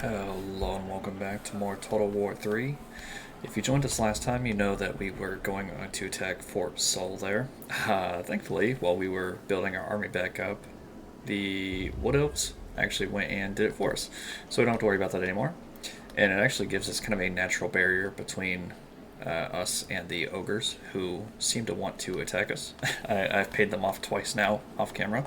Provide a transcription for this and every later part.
Hello and welcome back to more Total War 3. If you joined us last time, you know that we were going to attack Fort Seoul there. Thankfully, while we were building our army back up, the Wood Elves actually went and did it for us. So we don't have to worry about that anymore. And it actually gives us kind of a natural barrier between us and the ogres who seem to want to attack us. I've paid them off twice now, off camera.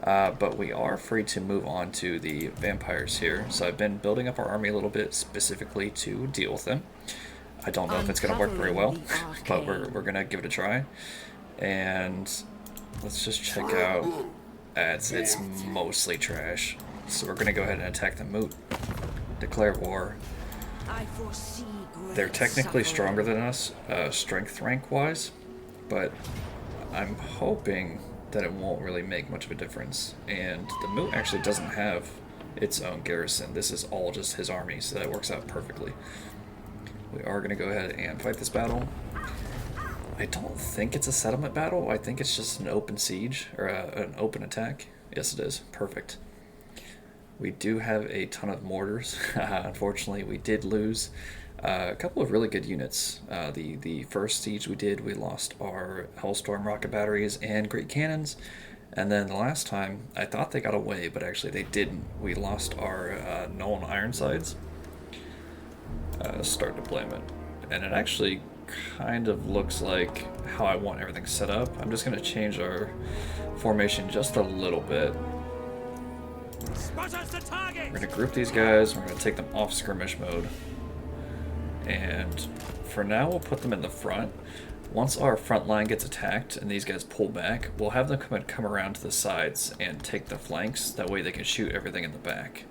But we are free to move on to the vampires here. So I've been building up our army a little bit specifically to deal with them. I don't know if it's going to work very well, but we're going to give it a try. And let's just check out. It's mostly trash. So we're going to go ahead and attack the Moot. Declare war. They're technically stronger than us, strength rank wise, but I'm hoping that it won't really make much of a difference. And the Moot actually doesn't have its own garrison. This is all just his army, so that works out perfectly. We are going to go ahead and fight this battle. I don't think it's a settlement battle. I think it's just an open siege, or an open attack. Yes, it is. Perfect. We do have a ton of mortars. Unfortunately, we did lose a couple of really good units. The first siege we did, we lost our Hellstorm rocket batteries and great cannons. And then the last time, I thought they got away, but actually they didn't. We lost our Nolan Ironsides. Start deployment. And it actually kind of looks like how I want everything set up. I'm just going to change our formation just a little bit. We're going to group these guys. We're going to take them off skirmish mode. And for now, we'll put them in the front. Once our front line gets attacked and these guys pull back, we'll have them come around to the sides and take the flanks. That way they can shoot everything in the back.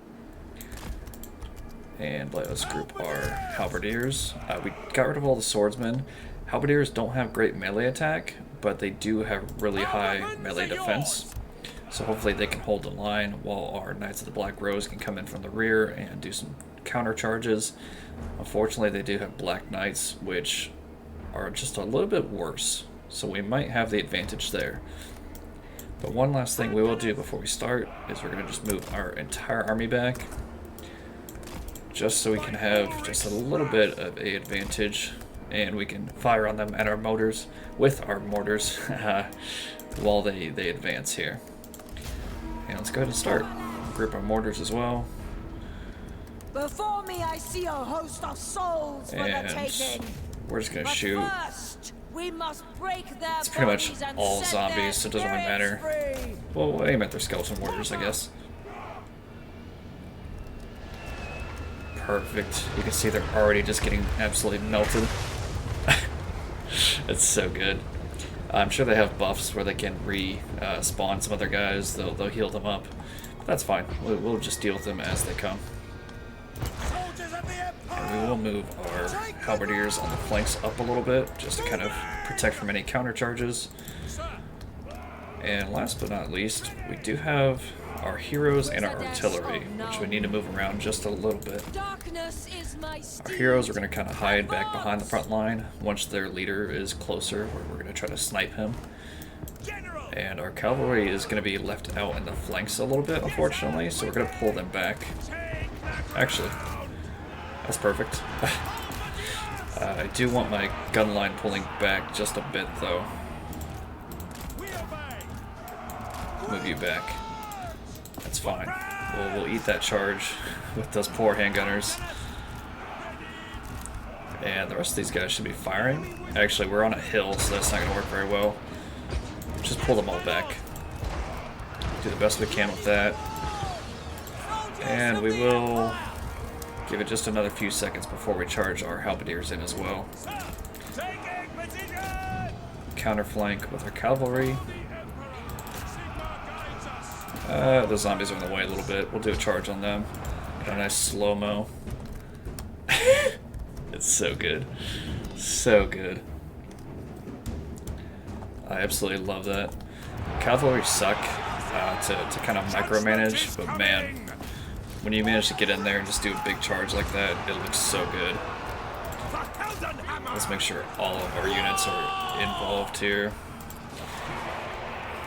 And let us group our halberdiers. We got rid of all the swordsmen. Halberdiers don't have great melee attack, but they do have really high melee defense. So hopefully they can hold the line while our Knights of the Black Rose can come in from the rear and do some counter charges. Unfortunately, they do have Black Knights, which are just a little bit worse. So we might have the advantage there. But one last thing we will do before we start is we're going to just move our entire army back, just so we can have just a little bit of an advantage, and we can fire on them at our mortars with our mortars while they advance here. And let's go ahead and start. Group our mortars as well. Before me, I see a host of souls for the taking. We're just gonna shoot. First, we must break their it's pretty much bodies and all set zombies, so it doesn't really matter. free. Well, we'll aim at their skeleton warriors, I guess. Perfect. You can see they're already just getting absolutely melted. It's so good. I'm sure they have buffs where they can respawn some other guys. They'll heal them up. But that's fine. We'll just deal with them as they come. And we will move our halberdiers on the flanks up a little bit, just to kind of protect from any counter charges. And last but not least, we do have our heroes and our artillery, which we need to move around just a little bit. Our heroes are going to kind of hide back behind the front line once their leader is closer, where we're going to try to snipe him. And our cavalry is going to be left out in the flanks a little bit, unfortunately, so we're going to pull them back. Actually, that's perfect. I do want my gun line pulling back just a bit, though. Move you back. That's fine. We'll eat that charge with those poor handgunners. And the rest of these guys should be firing. Actually, we're on a hill, so that's not going to work very well. Just pull them all back. Do the best we can with that. And we will give it just another few seconds before we charge our halberdiers in as well. Counterflank with our cavalry. The zombies are in the way a little bit. We'll do a charge on them. Got a nice slow-mo. It's so good. So good. I absolutely love that. Cavalry suck to kind of micromanage, but man, when you manage to get in there and just do a big charge like that, it looks so good. Let's make sure all of our units are involved here.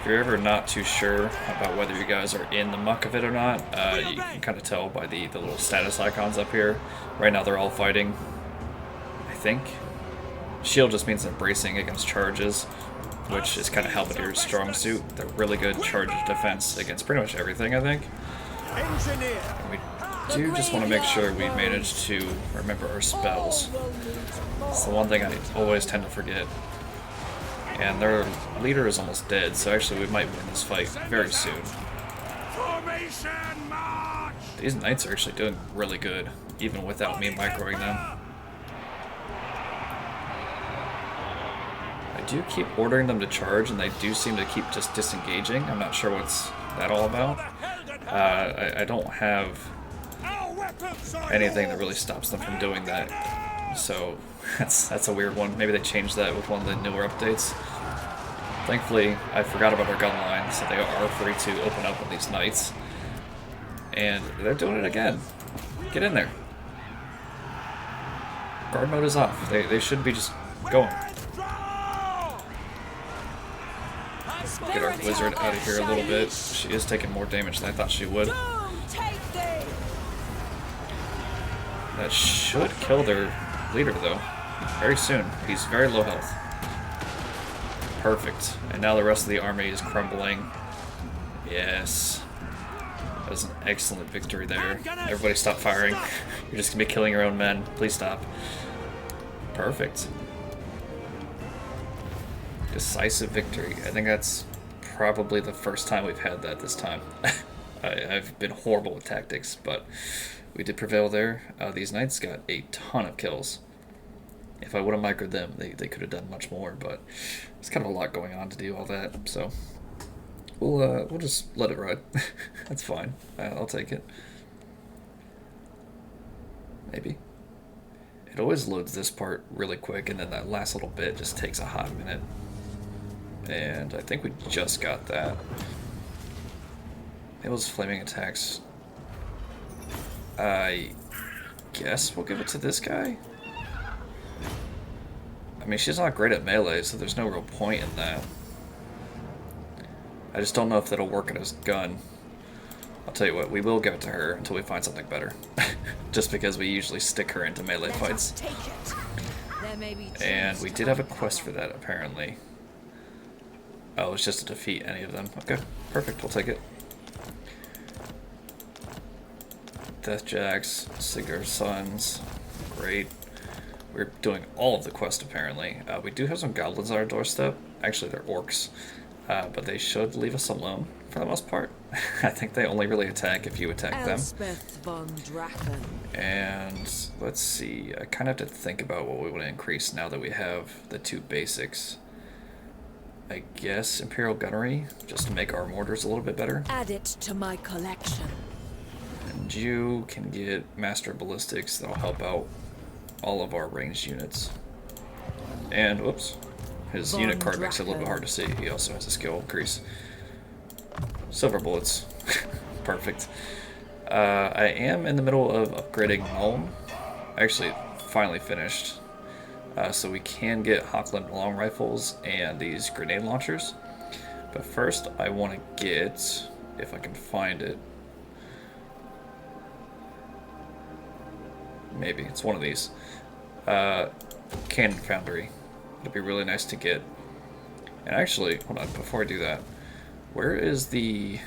If you're ever not too sure about whether you guys are in the muck of it or not, you can kind of tell by the little status icons up here. Right now they're all fighting, I think. Shield just means they're bracing against charges, which is kind of Halberdiers' strong suit. They're really good charge defense against pretty much everything, I think. And we do just want to make sure we manage to remember our spells. It's the one thing I always tend to forget. And their leader is almost dead, so actually we might win this fight very soon. These knights are actually doing really good, even without me microing them. I do keep ordering them to charge, and they do seem to keep just disengaging. I'm not sure what's that all about. I don't have anything that really stops them from doing that, so that's a weird one. Maybe they changed that with one of the newer updates. Thankfully, I forgot about our gun line, so they are free to open up with these knights. And they're doing it again. Get in there. Guard mode is off. They should be just going. Get our wizard out of here a little bit. She is taking more damage than I thought she would. That should kill their leader, though, very soon. He's very low health. Perfect. And now the rest of the army is crumbling. Yes. That was an excellent victory there. Everybody stop firing. You're just going to be killing your own men. Please stop. Perfect. Decisive victory. I think that's probably the first time we've had that this time. I've been horrible with tactics, but we did prevail there. These knights got a ton of kills. If I would have microed them, they could have done much more, but it's kind of a lot going on to do all that, so we'll just let it ride. That's fine. I'll take it. Maybe. It always loads this part really quick, and then that last little bit just takes a hot minute. And I think we just got that. It was flaming attacks. I guess we'll give it to this guy. I mean, she's not great at melee, so there's no real point in that. I just don't know if that'll work in his gun. I'll tell you what, we will give it to her until we find something better. Just because we usually stick her into melee fights. And we did have a quest for that, apparently. Oh, it's just to defeat any of them. Okay, perfect, we'll take it. Deathjacks, Sigur's Sons, great. We're doing all of the quests, apparently. We do have some goblins on our doorstep. Actually, they're orcs. But they should leave us alone, for the most part. I think they only really attack if you attack them. And let's see. I kind of have to think about what we want to increase now that we have the two basics. I guess Imperial Gunnery, just to make our mortars a little bit better. Add it to my collection. And you can get Master Ballistics. That'll help out all of our ranged units. And, whoops, his unit card makes it a little bit hard to see. He also has a skill increase. Silver bullets. Perfect. I am in the middle of upgrading Nuln. Actually, finally finished. So we can get Hochland long rifles and these grenade launchers. But first, I want to get, if I can find it, maybe it's one of these. Cannon Foundry. It'd be really nice to get. And actually, hold on, before I do that, where is the...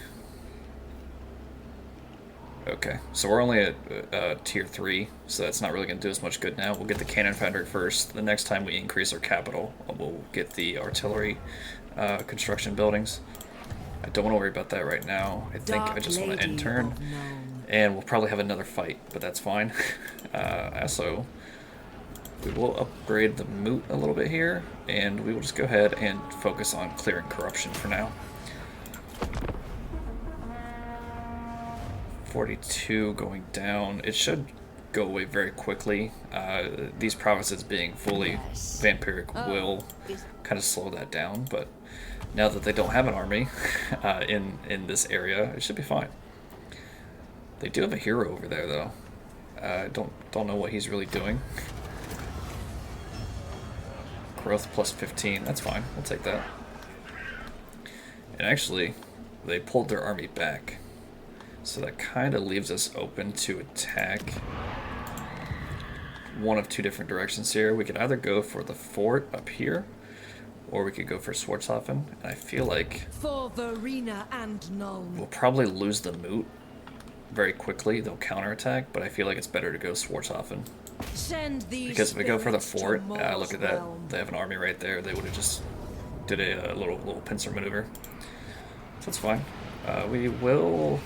Okay, so we're only at tier 3, so that's not really going to do us much good now. We'll get the Cannon Foundry first. The next time we increase our capital, we'll get the artillery construction buildings. I don't want to worry about that right now. I think I just want to end turn. And we'll probably have another fight, but that's fine. Also, we will upgrade the moot a little bit here, and we will just go ahead and focus on clearing corruption for now. 42 going down. It should go away very quickly. These provinces being fully vampiric will kind of slow that down, but now that they don't have an army in this area, it should be fine. They do have a hero over there, though. I don't know what he's really doing. Growth plus 15, that's fine. We'll take that. And actually, they pulled their army back. So that kind of leaves us open to attack one of two different directions here. We could either go for the fort up here, or we could go for Swartzhofen. And I feel like For Verena and Nuln. we'll probably lose the moot very quickly. They'll counterattack, but I feel like it's better to go Swartzhofen. Send these Because if we go for the spirits to fort, Mor's look at that. realm. They have an army right there. They would have just did a little pincer maneuver. So that's fine. We will...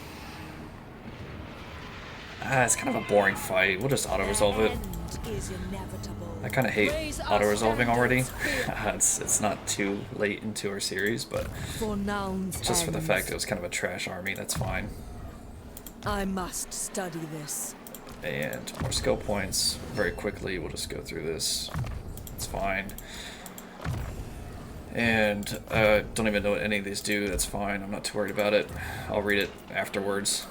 it's kind of a boring fight. We'll just auto-resolve it. Is inevitable. I kind of hate Raise our auto-resolving already. standards. It's not too late into our series, but For Nuln's just for the ends. fact it was kind of a trash army, that's fine. I must study this. And more skill points. Very quickly, we'll just go through this. It's fine. And don't even know what any of these do. That's fine. I'm not too worried about it. I'll read it afterwards.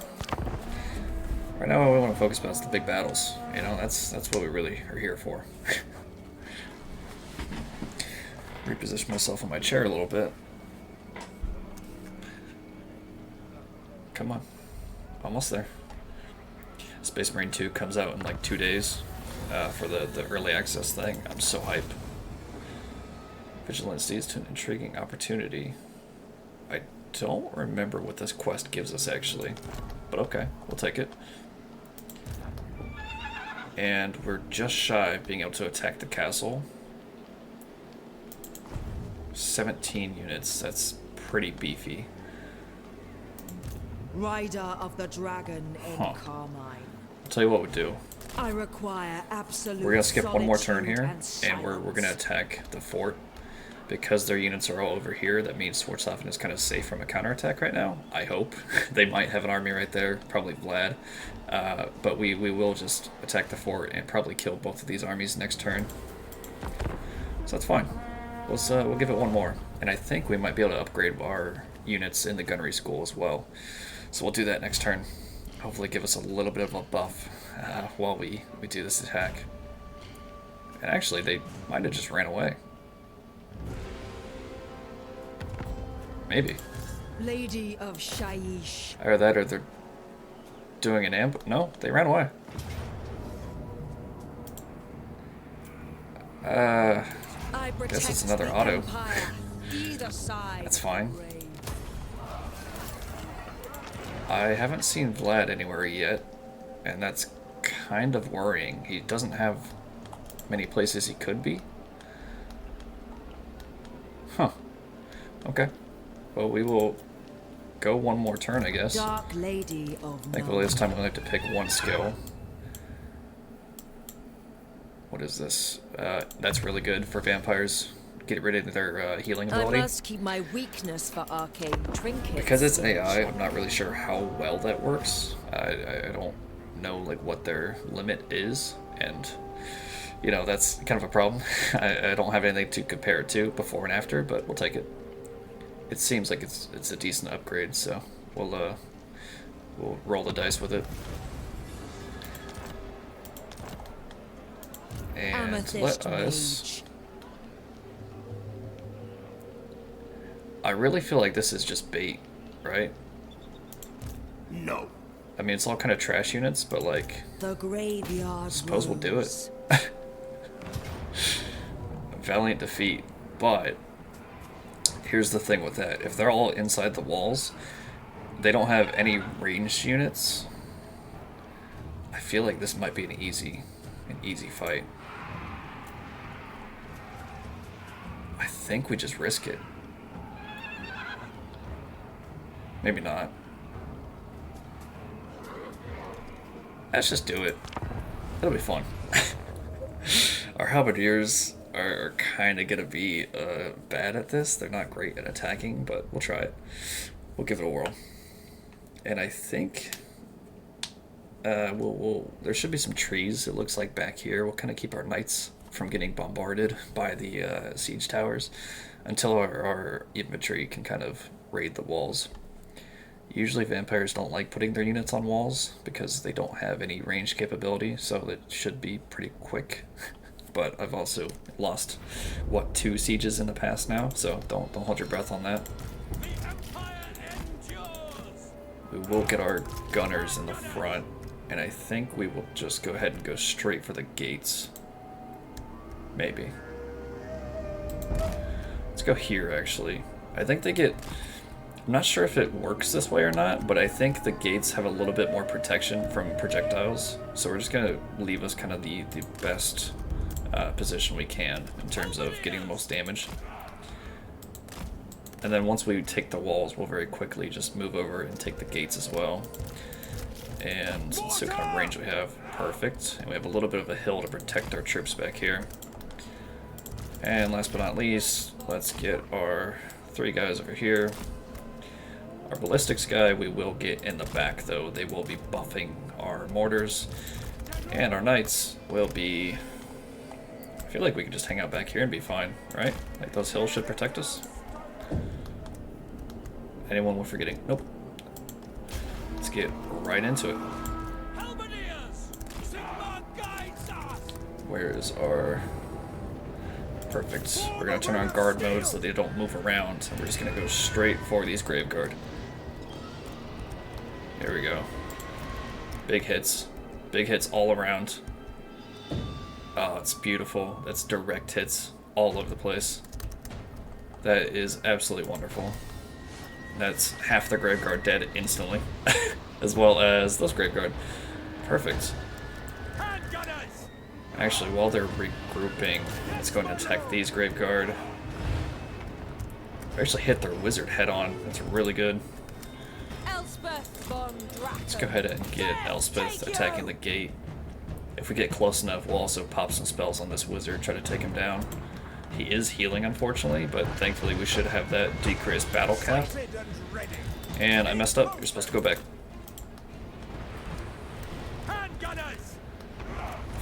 Right now, what we want to focus on is the big battles. You know, that's what we really are here for. Reposition myself on my chair a little bit. Come on. Almost there. Space Marine 2 comes out in like 2 days for the early access thing. I'm so hype. Vigilance leads to an intriguing opportunity. I don't remember what this quest gives us actually, but okay, we'll take it. And we're just shy of being able to attack the castle. 17 units, that's pretty beefy. Rider of the Dragon in Carmine. I'll tell you what we'll do. I require absolute. We're gonna skip one more turn solitude here, and we're gonna attack the fort. Because their units are all over here, that means Swartzhofen is kind of safe from a counterattack right now. I hope. They might have an army right there, probably Vlad. But we will just attack the fort and probably kill both of these armies next turn. So that's fine. We'll give it one more. And I think we might be able to upgrade our units in the gunnery school as well. So we'll do that next turn. Hopefully give us a little bit of a buff while we do this attack. And actually, they might have just ran away. Maybe. Lady of Shaiish. Either that or they're doing an ambush. No, they ran away. I guess it's protect another the auto. Empire. Either side. That's fine. brave. I haven't seen Vlad anywhere yet, and that's kind of worrying. He doesn't have many places he could be. Huh. Okay. Well, we will go one more turn, I guess. Dark Lady of Thankfully, this time we only have to pick one skill. What is this? That's really good for vampires. Get rid of their healing I ability. must keep my weakness for arcane trinkets. Because it's AI, I'm not really sure how well that works. I don't know like what their limit is, and you know that's kind of a problem. I don't have anything to compare it to before and after, but we'll take it. It seems like it's a decent upgrade, so we'll roll the dice with it. And Amethyst let us. Mage. I really feel like this is just bait, right? No. I mean, it's all kind of trash units, but like, The graveyard. suppose we'll do rose. it. Valiant defeat, but here's the thing with that. If they're all inside the walls, they don't have any ranged units. I feel like this might be an easy fight. I think we just risk it. Maybe not. Let's just do it. It'll be fun. Our halberdiers are kind of going to be bad at this. They're not great at attacking, but we'll try it. We'll give it a whirl. And I think there should be some trees, it looks like, back here. We'll kind of keep our knights from getting bombarded by the siege towers until our infantry can kind of raid the walls. Usually vampires don't like putting their units on walls because they don't have any range capability, so it should be pretty quick. But I've also lost, what, 2 sieges in the past now, so don't hold your breath on that. We will get our gunners in the front, and I think we will just go ahead and go straight for the gates. Maybe. Let's go here, actually. I think they get... I'm not sure if it works this way or not, but I think the gates have a little bit more protection from projectiles. So we're just going to leave us kind of the best position we can in terms of getting the most damage. And then once we take the walls, we'll very quickly just move over and take the gates as well. And let's see what kind of range we have. Perfect. And we have a little bit of a hill to protect our troops back here. And last but not least, let's get our 3 guys over here. Our ballistics guy we will get in the back, though. They will be buffing our mortars. And our knights will be... I feel like we can just hang out back here and be fine, right? Like those hills should protect us. Anyone we're forgetting? Nope. Let's get right into it. Where is our... Perfect. We're going to turn on guard mode so they don't move around. And we're just going to go straight for these grave guard. There we go. Big hits. Big hits all around. Oh, it's beautiful. That's direct hits all over the place. That is absolutely wonderful. That's half the grave guard dead instantly. As well as those grave guard. Perfect. Actually, while they're regrouping, let's go and attack these grave guard. I actually hit their wizard head on. That's really good. Let's go ahead and get Elspeth attacking the gate. If we get close enough, we'll also pop some spells on this wizard, try to take him down. He is healing, unfortunately, but thankfully we should have that decreased battle cap. And I messed up. You're supposed to go back.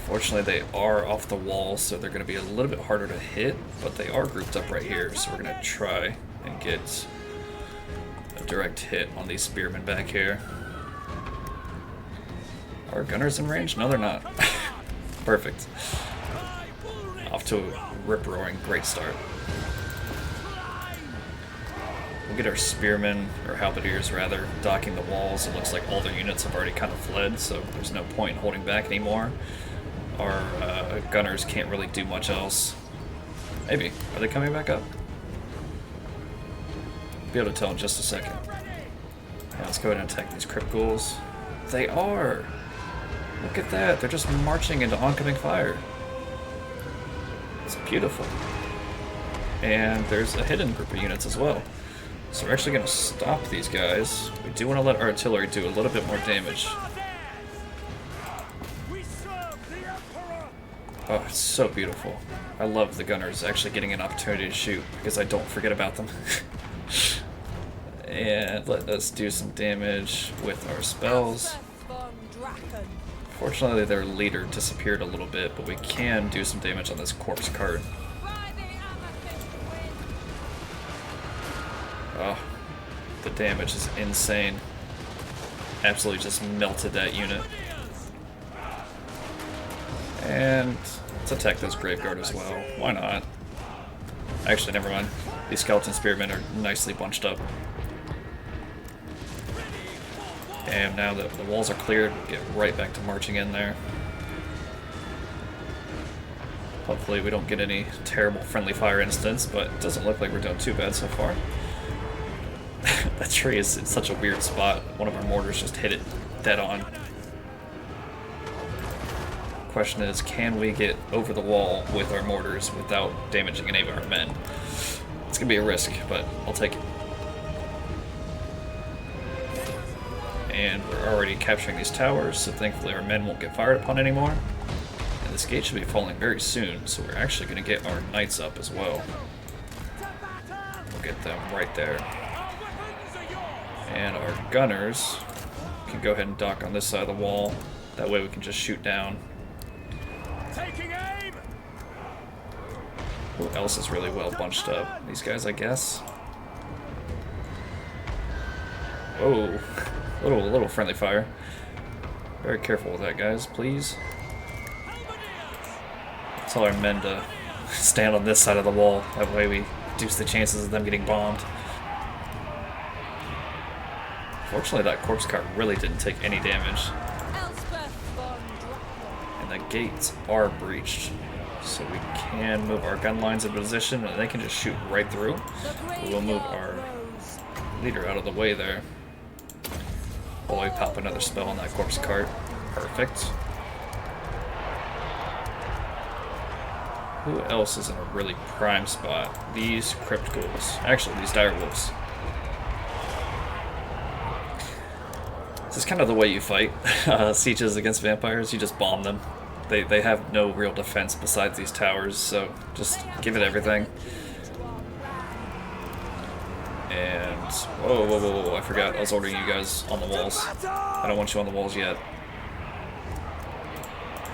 Fortunately, they are off the wall, so they're going to be a little bit harder to hit, but they are grouped up right here, so we're going to try and get a direct hit on these spearmen back here. Are gunners in range? No, they're not. Perfect. Off to a rip-roaring great start. We'll get our spearmen, or halberdiers rather, docking the walls. It looks like all their units have already kind of fled, so there's no point in holding back anymore. Our gunners can't really do much else. Maybe. Are they coming back up? Be able to tell in just a second. Yeah, let's go ahead and attack these crypt ghouls. They are! Look at that. They're just marching into oncoming fire. It's beautiful. And there's a hidden group of units as well. So we're actually going to stop these guys. We do want to let our artillery do a little bit more damage. Oh, it's so beautiful. I love the gunners actually getting an opportunity to shoot because I don't forget about them. And let us do some damage with our spells. Fortunately, their leader disappeared a little bit, but we can do some damage on this corpse cart. Oh, the damage is insane. Absolutely just melted that unit. And let's attack this graveguard as well. Why not? Actually, never mind. These skeleton spearmen are nicely bunched up. And now that the walls are cleared, we'll get right back to marching in there. Hopefully we don't get any terrible friendly fire incidents, but it doesn't look like we're doing too bad so far. That tree is in such a weird spot. One of our mortars just hit it dead on. Question is, can we get over the wall with our mortars without damaging any of our men? It's gonna be a risk, but I'll take it. And we're already capturing these towers, so thankfully our men won't get fired upon anymore. And this gate should be falling very soon, so we're actually going to get our knights up as well. We'll get them right there. And our gunners can go ahead and dock on this side of the wall. That way we can just shoot down. Taking aim. Who else is really well bunched up? These guys, I guess. Whoa. A little friendly fire. Very careful with that, guys, please. Tell our men to stand on this side of the wall. That way we reduce the chances of them getting bombed. Fortunately, that corpse cart really didn't take any damage. Elspeth von Draco. And the gates are breached. So we can move our gun lines into position and they can just shoot right through. The We'll move graveyard our rose. leader out of the way there. Oh, we pop another spell on that corpse cart. Perfect. Who else is in a really prime spot? These crypt ghouls. Actually, these dire wolves. This is kind of the way you fight sieges against vampires. You just bomb them. They have no real defense besides these towers, so just give it everything. And whoa, whoa, whoa, whoa! I forgot I was ordering you guys on the walls. I don't want you on the walls yet.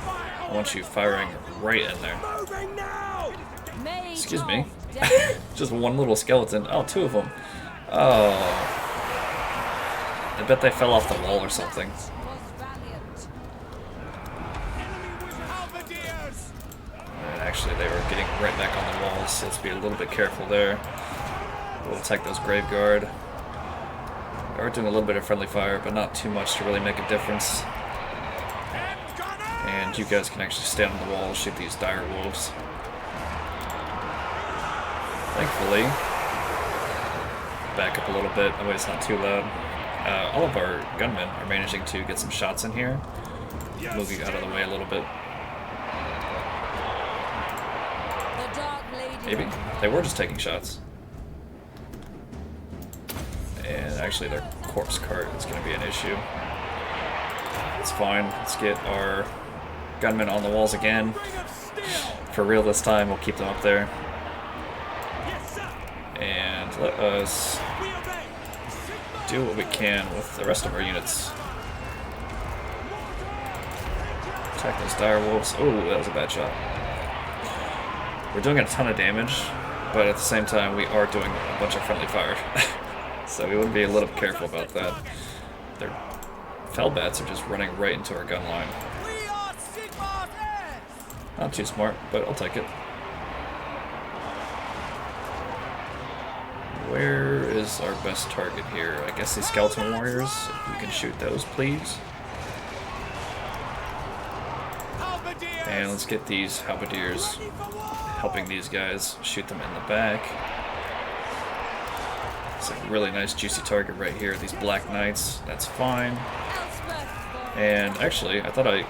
I want you firing right in there. Excuse me. Just one little skeleton. Oh, two of them. Oh. I bet they fell off the wall or something. And actually, they were getting right back on the walls, so let's be a little bit careful there. We'll attack those grave guard. We are doing a little bit of friendly fire, but not too much to really make a difference. And you guys can actually stand on the wall and shoot these dire wolves. Thankfully, back up a little bit, that way it's not too loud. All of our gunmen are managing to get some shots in here. Moving out of the way a little bit. Maybe. They were just taking shots. And actually their corpse cart is going to be an issue. It's fine. Let's get our gunmen on the walls again. For real this time, we'll keep them up there. And let us do what we can with the rest of our units. Attack those dire wolves. Oh, that was a bad shot. We're doing a ton of damage, but at the same time we are doing a bunch of friendly fire. So we would be a little careful about that. Their Fellbats are just running right into our gun line. Not too smart, but I'll take it. Where is our best target here? I guess these skeleton warriors. If you can shoot those, please. And let's get these halberdiers helping these guys shoot them in the back. It's a really nice juicy target right here. These black knights. That's fine. And actually, I thought I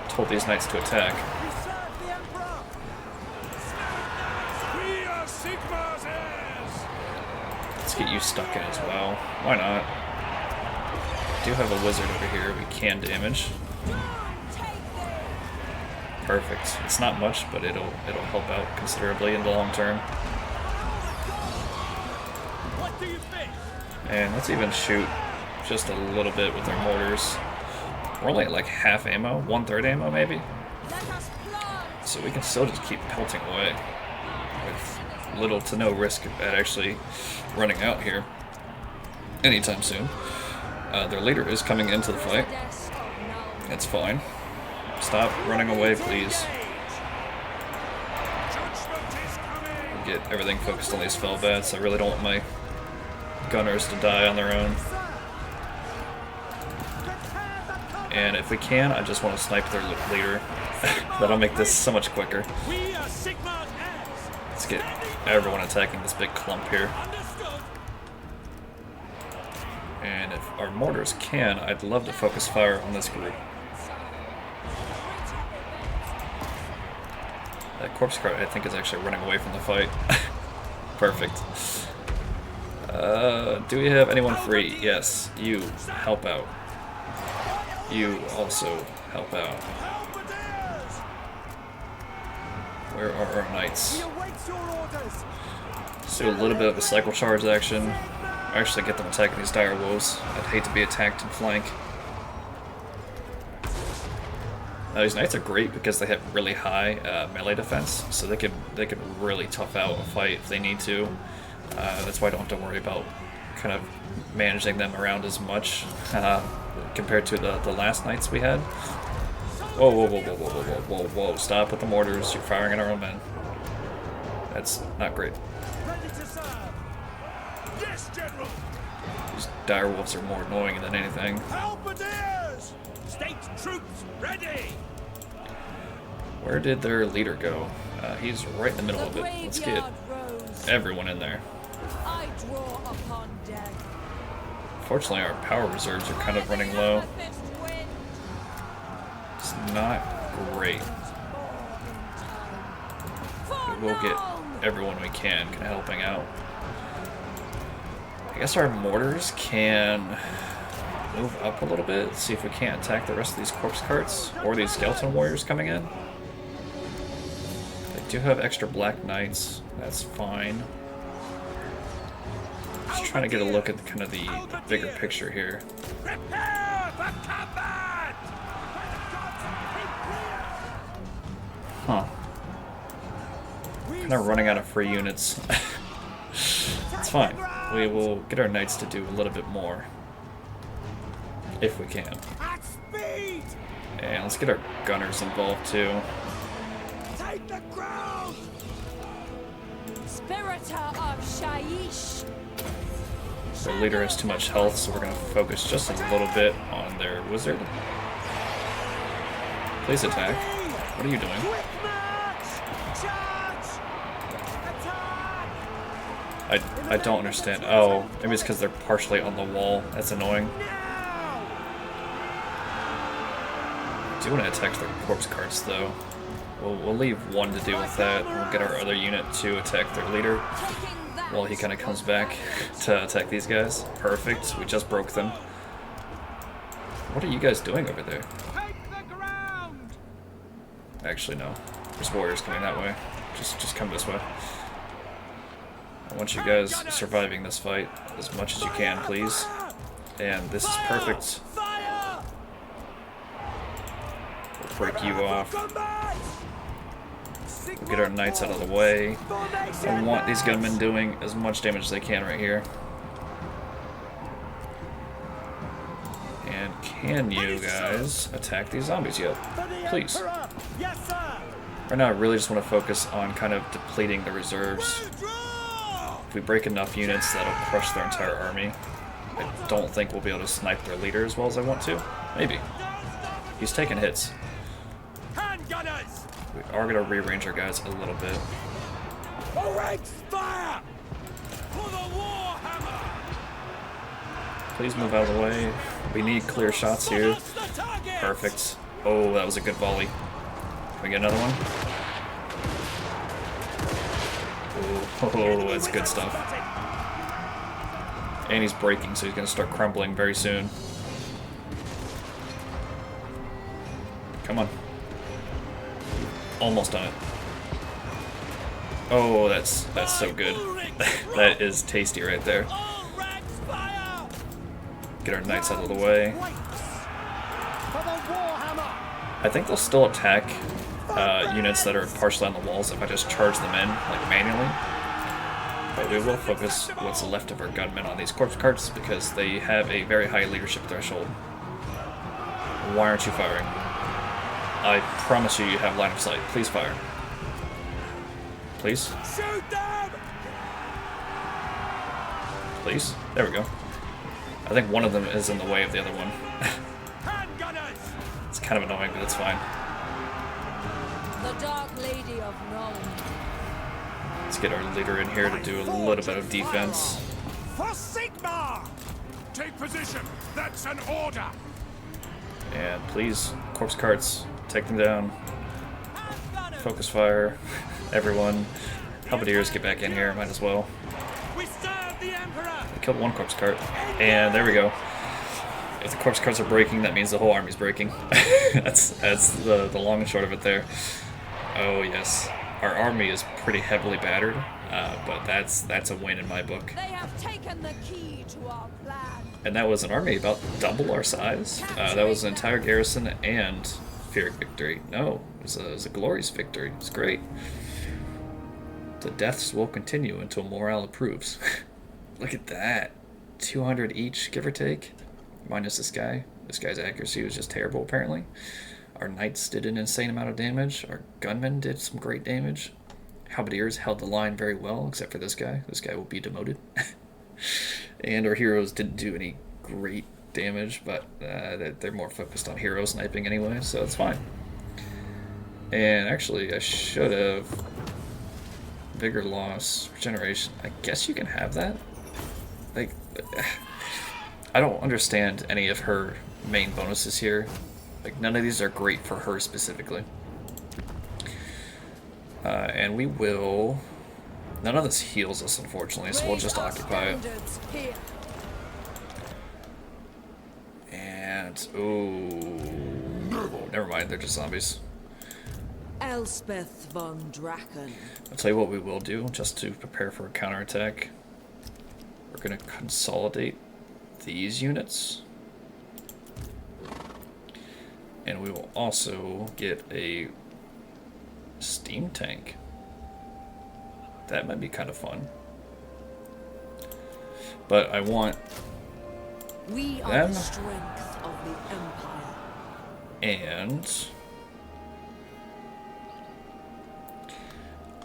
told these knights to attack. Let's get you stuck in as well. Why not? We do have a wizard over here we can damage. Perfect. It's not much, but it'll help out considerably in the long term. And let's even shoot just a little bit with our mortars. We're only at like half ammo, 1/3 ammo maybe. So we can still just keep pelting away with little to no risk at actually running out here anytime soon. Their leader is coming into the fight. It's fine. Stop running away, please. Get everything focused on these Fellbats. I really don't want my gunners to die on their own. And if we can, I just want to snipe their leader. That'll make this so much quicker. Let's get everyone attacking this big clump here. And if our mortars can, I'd love to focus fire on this group. That corpse cart, I think, is actually running away from the fight. Perfect. Do we have anyone free? Yes. You help out. You also help out. Where are our knights? Let's do a little bit of a cycle charge action. Actually get them attacking these dire wolves. I'd hate to be attacked in flank. Now these knights are great because they have really high melee defense, so they could really tough out a fight if they need to. That's why I don't have to worry about kind of managing them around as much compared to the last knights we had. Whoa, whoa, whoa, whoa, whoa, whoa, whoa, whoa! Stop with the mortars! You're firing at our own men. That's not great. Yes, General. These direwolves are more annoying than anything. Halberdiers! State troops ready! Where did their leader go? He's right in the middle of it. Let's get everyone in there. I draw upon death. Fortunately, our power reserves are kind of running low. It's not great. But we'll get everyone we can kind of helping out. I guess our mortars can move up a little bit, see if we can't attack the rest of these corpse carts or these skeleton warriors coming in. They do have extra black knights, that's fine. Just trying to get a look at kind of the bigger picture here. Prepare for combat! Huh. Kind of running out of free units. It's fine. We will get our knights to do a little bit more. If we can. At speed! And let's get our gunners involved too. Take the ground! Spirita of Shaiish. Their leader has too much health, so we're going to focus just a little bit on their wizard. Please attack. What are you doing? Quick march! Charge! Attack! I don't understand. Oh, maybe it's because they're partially on the wall. That's annoying. Now! I do want to attack their corpse carts, though. We'll leave one to deal with that. We'll get our other unit to attack their leader while he kind of comes back to attack these guys. Perfect. We just broke them. What are you guys doing over there? Take the ground! Actually, no. There's warriors coming that way. Just come this way. I want you guys surviving this fight as much as you can, please. And this is perfect. Fire! We'll break you off. Combat! We'll get our knights out of the way. I want these gunmen doing as much damage as they can right here. And can you guys attack these zombies yet? Please. Yes, sir! Right now I really just want to focus on kind of depleting the reserves. If we break enough units, that'll crush their entire army. I don't think we'll be able to snipe their leader as well as I want to. Maybe. He's taking hits. Handgunners! We are going to rearrange our guys a little bit. All ranks fire! For the Warhammer! Please move out of the way. We need clear shots here. Perfect. Oh, that was a good volley. Can we get another one? Oh, that's good stuff. And he's breaking, so he's going to start crumbling very soon. Come on. Almost done it. Oh, that's so good. That is tasty right there. Get our knights out of the way. I think they'll still attack units that are partially on the walls if I just charge them in, like manually. But we will focus what's left of our gunmen on these corpse carts because they have a very high leadership threshold. Why aren't you firing? I promise you, you have line of sight. Please fire. Please. Shoot them! Please. There we go. I think one of them is in the way of the other one. Handgunners! It's kind of annoying, but it's fine. The Dark Lady of Noln. Let's get our leader in here to do a little bit of defense. For Sigma! Take position. That's an order. And please, corpse carts, take them down. Focus fire. Everyone. Halberdiers, get back in here, might as well. We serve the Emperor! I killed one corpse cart. And there we go. If the corpse carts are breaking, that means the whole army's breaking. that's the long and short of it there. Oh yes. Our army is pretty heavily battered, but that's a win in my book. They have taken the key to our plan. And that was an army about double our size. That was an entire garrison and Pyrrhic victory. No, it was a glorious victory. It was great. The deaths will continue until morale improves. Look at that. 200 each, give or take. Minus this guy. This guy's accuracy was just terrible, apparently. Our knights did an insane amount of damage. Our gunmen did some great damage. Halberdiers held the line very well, except for this guy. This guy will be demoted. And our heroes didn't do any great damage, but they're more focused on hero sniping anyway, so it's fine. And actually, I should have... Vigor loss, regeneration. I guess you can have that? Like, I don't understand any of her main bonuses here. Like, none of these are great for her specifically. And we will... None of this heals us, unfortunately, so we'll just occupy it. And... Ooh... Never mind, they're just zombies. Elspeth von Draken. I'll tell you what we will do, just to prepare for a counterattack. We're going to consolidate these units. And we will also get a steam tank. That might be kind of fun. But I want We are them the strength of the Empire. and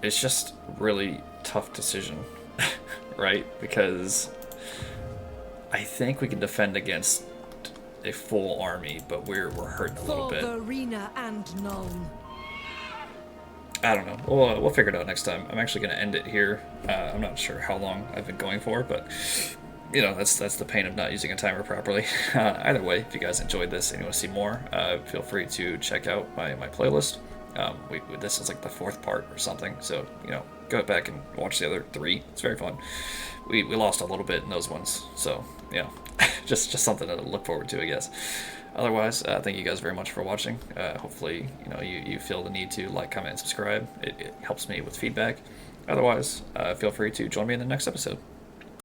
it's just really tough decision, right? Because I think we can defend against a full army, but we're hurting a little For bit. Verena and Nuln. I don't know. We'll figure it out next time. I'm actually going to end it here. I'm not sure how long I've been going for, but you know, that's the pain of not using a timer properly. Either way, if you guys enjoyed this and you want to see more, feel free to check out my playlist. This is like the 4th part or something, so you know, go back and watch the other 3. It's very fun. We lost a little bit in those ones, so you know, just something to look forward to, I guess. Otherwise, thank you guys very much for watching. Hopefully, you know, you feel the need to like, comment, and subscribe. It helps me with feedback. Otherwise, feel free to join me in the next episode.